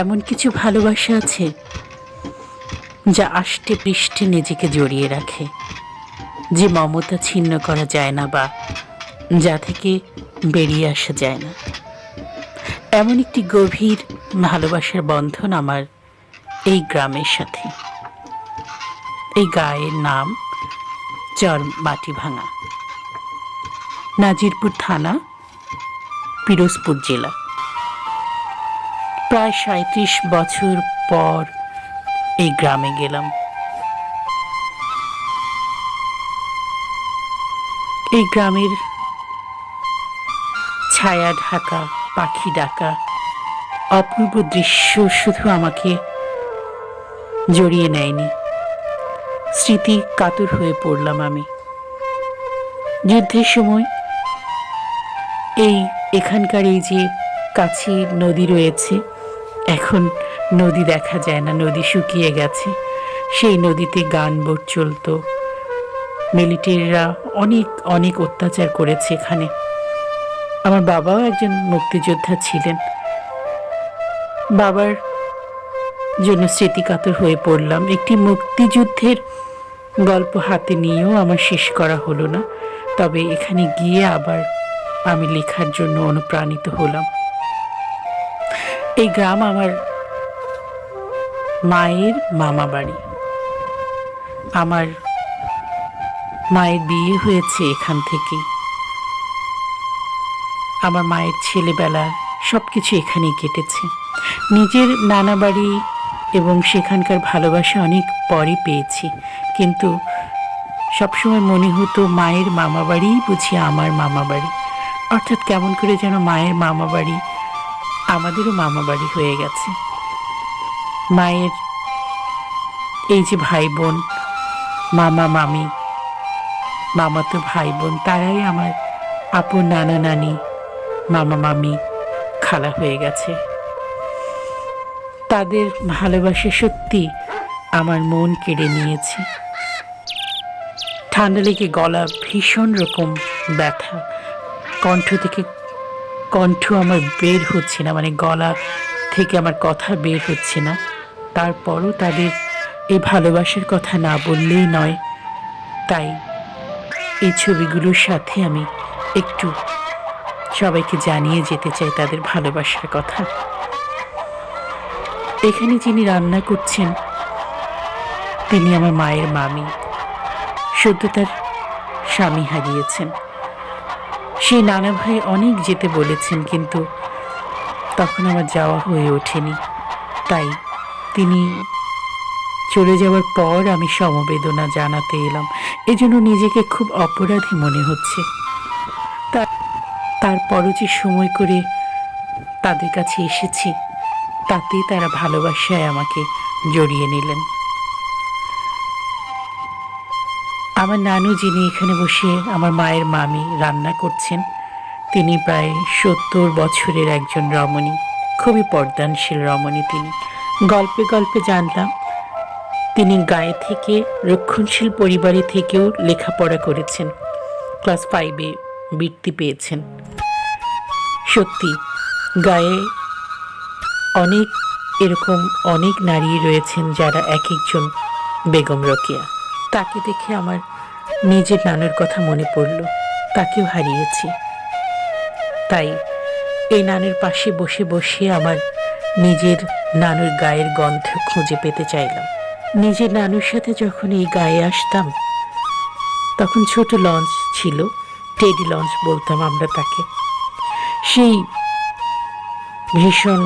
এমন কিছু ভালোবাসা আছে যা আষ্টে পৃষ্ঠে নিজেকে জড়িয়ে রাখে, যে মমতা ছিন্ন করা যায় না বা যা থেকে বেরিয়ে আসা যায় না। এমন একটি গভীর ভালোবাসার বন্ধন আমার এই গ্রামের সাথে। এই গায়ের নাম চর মাটিভাঙা, নাজিরপুর থানা, পিরোজপুর জেলা। প্রায় ৩৭ বছর পর এই গ্রামে গেলাম। এই গ্রামের ছায়া ঢাকা, পাখি ডাকা অপূর্ব দৃশ্য শুধু আমাকে জড়িয়ে নেয়নি, স্মৃতি কাতর হয়ে পড়লাম আমি। যুদ্ধের সময় এখানকার এই যে কাছে নদী রয়েছে, এখন নদী দেখা যায় না, নদী শুকিয়ে গেছে। সেই নদীতে গান বোট চলতো। মিলিটারিরা অনেক অনেক অত্যাচার করেছে এখানে। আমার বাবাও একজন মুক্তিযোদ্ধা ছিলেন। বাবার জন্য স্মৃতিকাতর হয়ে পড়লাম। একটি মুক্তিযুদ্ধের গল্প হাতে নিয়েও আমার শেষ করা হলো না, তবে এখানে গিয়ে আবার আমি লেখার জন্য অনুপ্রাণিত হলাম। এই গ্রাম আমার মায়ের মামা বাড়ি। আমার মায়ের বিয়ে হয়েছে এখান থেকেই। আমার মায়ের ছেলেবেলা সবকিছু এখানেই কেটেছে। নিজের নানা বাড়ি এবং সেখানকার ভালোবাসা অনেক পরে পেয়েছি, কিন্তু সবসময় মনে হতো মায়ের মামা বাড়িই বুঝি আমার মামা বাড়ি। অর্থাৎ কেমন করে যেন মায়ের মামা বাড়ি আমাদেরও মামা বাড়ি হয়ে গেছে। মায়ের এই যে ভাই বোন, মামা মামি, মামাতো ভাই বোন, তারাই আমার আপন নানা নানি, মামা মামি, খালা হয়ে গেছে। তাদের ভালোবাসা সত্যি আমার মন কেড়ে নিয়েছে। ঠান্ডা লেগে গলা ভীষণ রকম ব্যথা, কণ্ঠ আমার বের হচ্ছে না, মানে গলা থেকে আমার কথা বের হচ্ছে না। তারপরও তাদের এই ভালোবাসার কথা না বললেই নয়, তাই এই ছবিগুলোর সাথে আমি একটু সবাইকে জানিয়ে যেতে চাই তাদের ভালোবাসার কথা। এখানে যিনি রান্না করছেন তিনি আমার মায়ের মামি, সদ্য তার স্বামী হারিয়েছেন। সেই নানা ভাই অনেক যেতে বলেছেন, কিন্তু তখন আমার যাওয়া হয়ে ওঠেনি। তাই তিনি চলে যাওয়ার পর আমি সমবেদনা জানাতে এলাম। এজন্য নিজেকে খুব অপরাধী মনে হচ্ছে। তারপরও যে সময় করে তাদের কাছে এসেছি, তাতেই তারা ভালোবাসায় আমাকে জড়িয়ে নিলেন। আমার নানু, যিনি এখানে বসে আমার মায়ের মামি রান্না করছেন, তিনি প্রায় ৭০ বছরের একজন রমণী, খুবই পর্দানশীল রমণী তিনি। গল্পে গল্পে জানলাম তিনি গায়ে থেকে রক্ষণশীল পরিবারে থেকেও লেখাপড়া করেছেন, ক্লাস 5-এ বৃত্তি পেয়েছেন। সত্যি গায়ে এরকম অনেক নারী রয়েছেন যারা এক একজন বেগম রোকেয়া। তাকে দেখে আমার নিজের নানুর কথা মনে পড়ল, তাকেও হারিয়েছি। তাই এই নানুর পাশে বসে বসে আমার নিজের নানুর গায়ের গন্ধ খুঁজে পেতে চাইলাম। নিজের নানুর সাথে যখন এই গায়ে আসতাম, তখন ছোট লঞ্চ ছিল, টেডি লঞ্চ বলতাম আমরা তাকে। সেই ভীষণ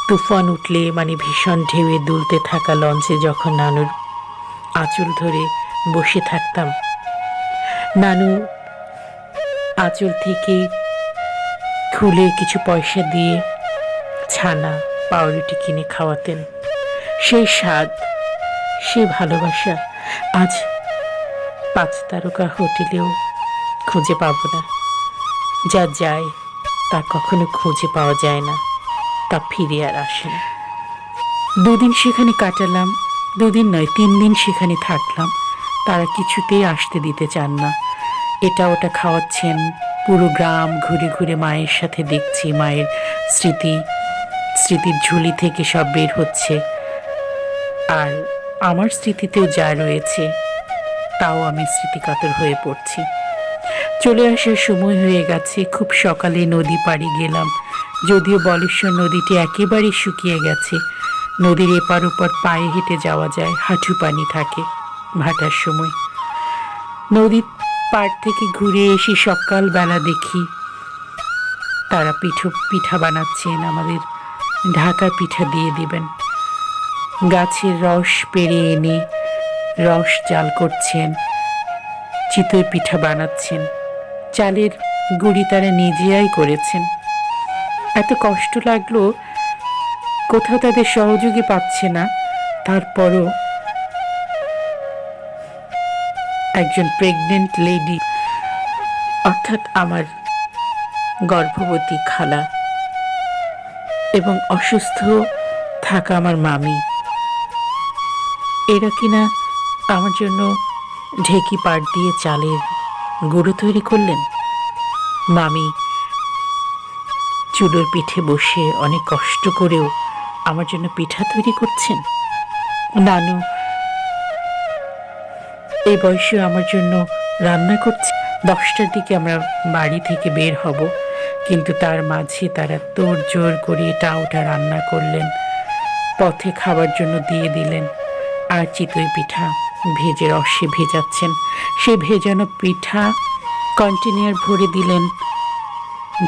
তুফান উঠলে, মানে ভীষণ ঢেউয়ে দুলতে থাকা লঞ্চে যখন নানুর আঁচল ধরে বসে থাকতাম, নানু আঁচল থেকে খুলে কিছু পয়সা দিয়ে ছানা পাউরুটি কিনে খাওয়াতেন। সেই স্বাদ, সেই ভালোবাসা আজ 5 তারকা হোটেলেও খুঁজে পাব না। যা যায় তা কখনো খুঁজে পাওয়া যায় না, তা ফিরে আর আসে না। 2 দিন সেখানে কাটালাম, 2 দিন নয় 3 দিন সেখানে থাকলাম। তারা কিছুতেই আসতে দিতে চান না। এটা ওটা খাওয়াচ্ছেন, পুরো গ্রাম ঘুরে ঘুরে মায়ের সাথে দেখছি, মায়ের স্মৃতি স্মৃতির ঝুলি থেকে সব বের হচ্ছে। আর আমার স্মৃতিতেও যা রয়েছে তাও আমি স্মৃতিকাতর হয়ে পড়ছি। চলে আসার সময় হয়ে গেছে। খুব সকালে নদী পাড়ি গেলাম, যদিও বলেশ্বর নদীটি একেবারে শুকিয়ে গেছে। নদীর এপার ওপার পায়ে হেঁটে যাওয়া যায়, হাঁটু পানি থাকে ভাটার সময়। নদীর পাড় থেকে ঘুরে এসে সকালবেলা দেখি তারা পিঠা বানাচ্ছেন, আমাদের ঢাকা পিঠা দিয়ে দিবেন। গাছের রস পেড়ে এনে রস জাল করছেন, চিতই পিঠা বানাচ্ছেন। চালের গুঁড়ি তারা নিজেরাই করেছেন। এত কষ্ট লাগলো, কোথাও তাদের সহযোগী পাচ্ছে না। তারপরও একজন প্রেগনেন্ট লেডি, অর্থাৎ আমার গর্ভবতী খালা এবং অসুস্থ থাকা আমার মামি, এরা কিনা আমার জন্য ঢেকি পাট দিয়ে চালের গুঁড়ো তৈরি করলেন। মামি চুলোর পিঠে বসে অনেক কষ্ট করেও আমার জন্য পিঠা তৈরি করছেন। নানু এই বয়সে আমার জন্য রান্না করছে। 10টার দিকে আমরা বাড়ি থেকে বের হব, কিন্তু তার মাঝে তারা তোড়জোড় করে এটা ওটা রান্না করলেন, পথে খাবার জন্য দিয়ে দিলেন। আর চিতই পিঠা ভেজে রসে ভেজাচ্ছেন। সেই ভেজানো পিঠা কন্টেনার ভরে দিলেন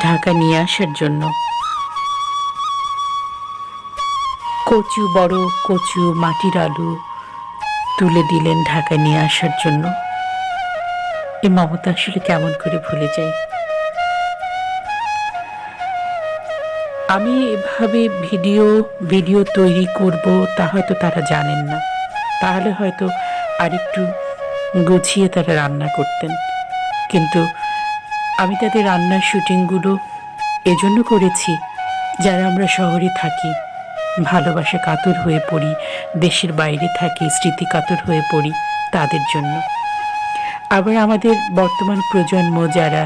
ঢাকা নিয়ে আসার জন্য। কচু, বড় কচু, মাটির আলু তুলে দিলেন ঢাকা নিয়ে আসার জন্য। এই মমতা আসলে কেমন করে ভুলে যাই। আমি এভাবে ভিডিও তৈরি করব তা হয়তো তারা জানেন না, তাহলে হয়তো আরেকটু গুছিয়ে তারা রান্না করতেন। কিন্তু আমি তাদের রান্নার শুটিংগুলো এজন্য করেছি, যারা আমরা শহরে থাকি, ভালোবাসা কাতর হয়ে পড়ি, দেশের বাইরে থাকি, স্মৃতি কাতর হয়ে পড়ি, তাদের জন্য। আবার আমাদের বর্তমান প্রজন্ম যারা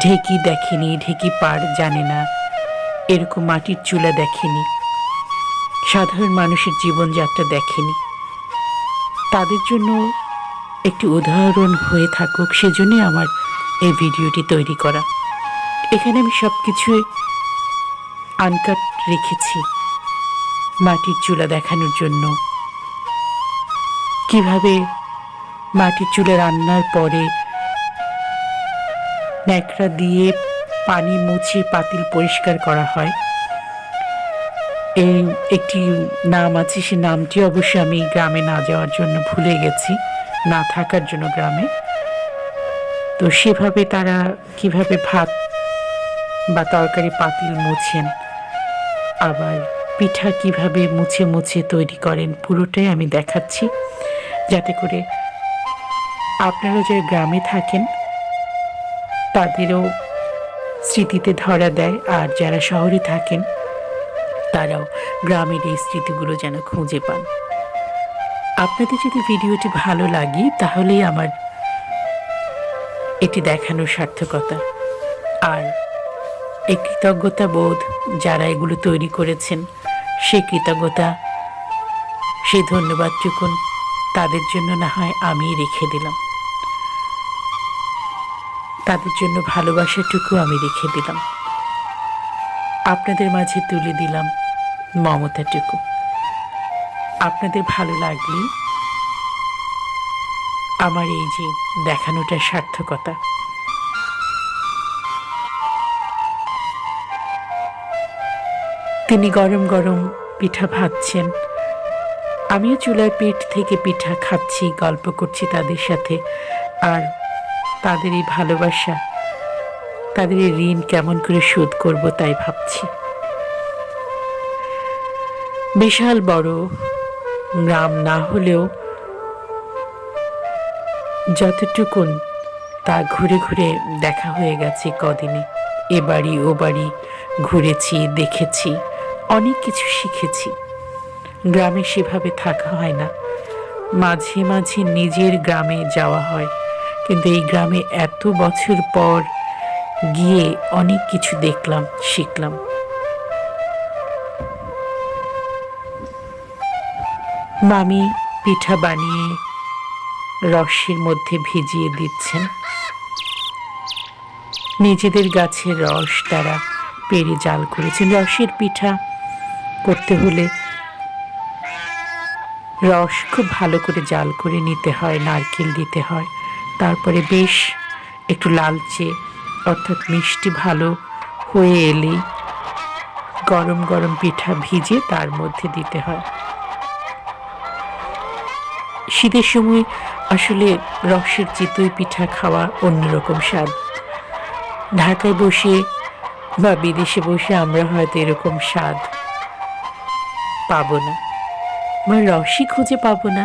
ঢেকি দেখেনি, ঢেকি পাড় জানে না, এরকম মাটির চুলা দেখেনি, সাধারণ মানুষের জীবনযাত্রা দেখেনি, তাদের জন্য একটি উদাহরণ হয়ে থাকুক, সেজন্যই আমার এই ভিডিওটি তৈরি করা। এখানে আমি সব কিছুই আনকাট রেখেছি মাটির চুলা দেখানোর জন্য। কিভাবে মাটির চুলা রান্নার পরে ন্যাকড়া দিয়ে পানি মুছে পাতিল পরিষ্কার করা হয়। এই একটি নাম আছে, সে নামটি অবশ্য আমি গ্রামে না যাওয়ার জন্য ভুলে গেছি, না থাকার জন্য গ্রামে। তো সেভাবে তারা কিভাবে ভাত বা তরকারি পাতিল মুছেন, আবার পিঠা কিভাবে মুছে মুছে তৈরি করেন, পুরোটাই আমি দেখাচ্ছি, যাতে করে আপনারা যে গ্রামে থাকেন তাদেরও স্মৃতিতে ধরা দেয়, আর যারা শহরে থাকেন তারাও গ্রামের এই স্মৃতিগুলো যেন খুঁজে পান। আপনাদের যদি ভিডিওটি ভালো লাগে তাহলেই আমার এটি দেখানোর সার্থকতা। আর এই কৃতজ্ঞতা বোধ যারা এগুলো তৈরি করেছেন, সেই কৃতজ্ঞতা, সেই ধন্যবাদটুকুন তাদের জন্য না হয় আমি রেখে দিলাম, তাদের জন্য ভালোবাসাটুকু আমি রেখে দিলাম, আপনাদের মাঝে তুলে দিলাম মমতাটুকু। আপনাদের ভালো লাগলে আমার এই যে দেখানোটার সার্থকতা। তিনি গরম গরম পিঠা ভাজছেন, আমিও চুলার পেট থেকে পিঠা খাচ্ছি, গল্প করছি তাদের সাথে। আর তাদের এই ভালোবাসা, তাদের এই ঋণ কেমন করে শোধ করব তাই ভাবছি। বিশাল বড় গ্রাম না হলেও যতটুকুন তা ঘুরে ঘুরে দেখা হয়ে গেছে কদিনে। এ বাড়ি ও বাড়ি ঘুরেছি, দেখেছি, অনেক কিছু শিখেছি। গ্রামে সেভাবে থাকা হয় না, মাঝে মাঝে নিজের গ্রামে যাওয়া হয়, কিন্তু এই গ্রামে এত বছর পর গিয়ে অনেক কিছু দেখলাম, শিখলাম। মামি পিঠা বানিয়ে রসের মধ্যে ভিজিয়ে দিচ্ছেন। নিজেদের গাছের রস তারা পেরে জাল করেছেন। রসের পিঠা করতে হলে রস খুব ভালো করে জাল করে নিতে হয়, নারকেল দিতে হয়, তারপরে বেশ একটু লালচে অর্থাৎ মিষ্টি ভালো হয়ে এলেই গরম গরম পিঠা ভিজে তার মধ্যে দিতে হয়। শীতের সময় আসলে রসের চিতই পিঠা খাওয়া অন্যরকম স্বাদ। ঢাকায় বসে বা বিদেশে বসে আমরা হয়তো এরকম স্বাদ পাবো না, বা রসই খুঁজে পাবো না।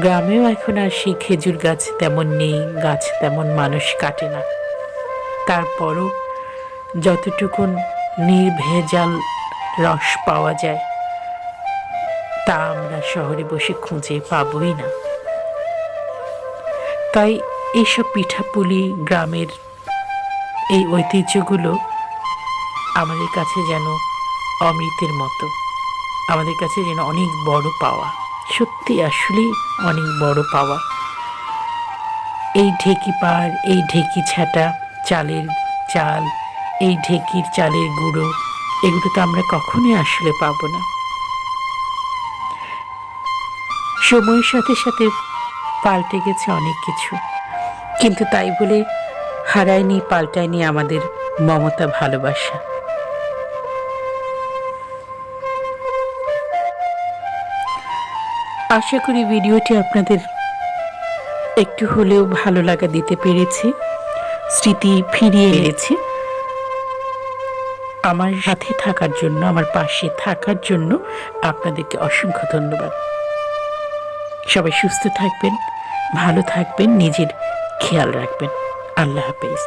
গ্রামেও এখন আর সেই খেজুর গাছ তেমন নেই, গাছ তেমন মানুষ কাটে না। তারপরও যতটুকু নির্ভেজাল রস পাওয়া যায় তা আমরা শহরে বসে খুঁজে পাবই না। তাই এইসব পিঠাপুলি, গ্রামের এই ঐতিহ্যগুলো আমাদের কাছে যেন অমৃতের মতো, আমাদের কাছে যেন অনেক বড় পাওয়া। সত্যি আসলেই অনেক বড় পাওয়া। এই ঢেকি পাড়, এই ঢেকি ছাটা চালের চাল, এই ঢেকির চালের গুঁড়ো, এগুলো তো আমরা কখনোই আসলে পাবো না। সময়ের সাথে সাথে পাল্টে গেছে অনেক কিছু, কিন্তু তাই বলে হারায়নি, পাল্টায়নি আমাদের মমতা, ভালোবাসা। আশা করি ভিডিওটি আপনাদের একটু হলেও ভালো লাগা দিতে পেরেছি, স্মৃতি ফিরিয়ে এনেছি। আমার সাথে থাকার জন্য, আমার পাশে থাকার জন্য আপনাদেরকে অসংখ্য ধন্যবাদ। সবাই সুস্থ থাকবেন, ভালো থাকবেন, নিজের খেয়াল রাখবেন। আল্লাহ হাফেজ।